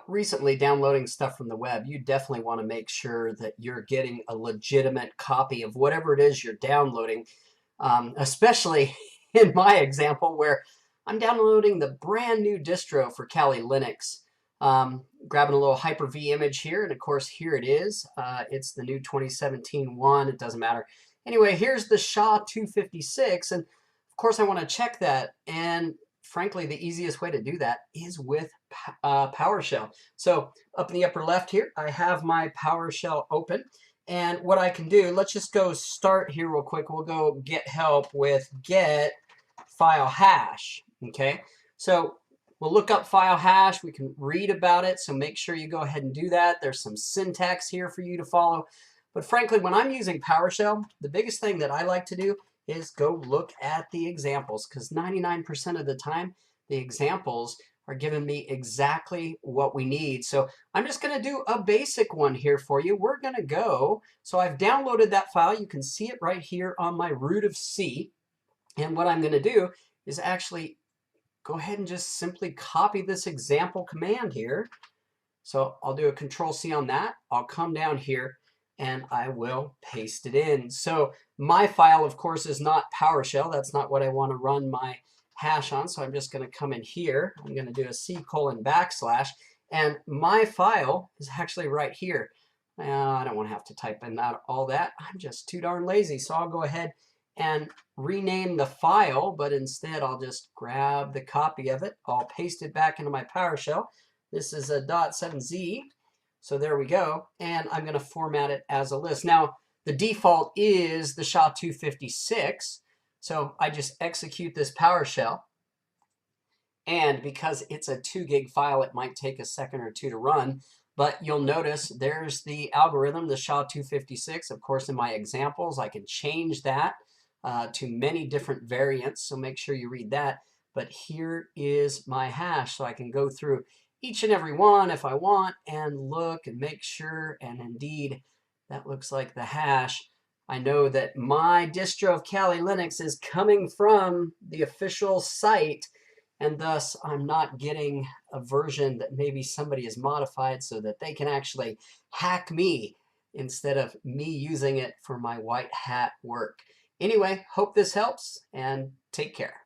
Recently downloading stuff from the web, you definitely want to make sure that you're getting a legitimate copy of whatever it is you're downloading, especially in my example where I'm downloading the brand new distro for Kali Linux. Grabbing a little Hyper-V image here, and of course here it is. It's the new 2017 one. It doesn't matter. Anyway, here's the SHA-256, and of course I want to check that, and frankly, the easiest way to do that is with PowerShell. So up in the upper left here, I have my PowerShell open. And what I can do, let's just go start here real quick. We'll go get help with Get-File-Hash. Okay, so we'll look up file hash. We can read about it. So make sure you go ahead and do that. There's some syntax here for you to follow. But frankly, when I'm using PowerShell, the biggest thing that I like to do is go look at the examples, because 99% of the time, the examples are giving me exactly what we need. So I'm just going to do a basic one here for you. We're going to go, so I've downloaded that file. You can see it right here on my root of C. And what I'm going to do is actually go ahead and just simply copy this example command here. So I'll do a Control-C on that. I'll come down here and I will paste it in. So my file, of course, is not PowerShell. That's not what I want to run my hash on. So I'm just going to come in here. I'm going to do a C:\\, and my file is actually right here. I don't want to have to type in all that. I'm just too darn lazy. So I'll go ahead and rename the file, but instead I'll just grab the copy of it. I'll paste it back into my PowerShell. This is a .7z. So there we go. And I'm going to format it as a list. Now, the default is the SHA-256. So I just execute this PowerShell. And because it's a 2 gig file, it might take a second or two to run. But you'll notice there's the algorithm, the SHA-256. Of course, in my examples, I can change that to many different variants. So make sure you read that. But here is my hash. So I can go through each and every one if I want and look and make sure. And indeed, that looks like the hash. I know that my distro of Kali Linux is coming from the official site, and thus I'm not getting a version that maybe somebody has modified so that they can actually hack me instead of me using it for my white hat work. Anyway, hope this helps, and take care.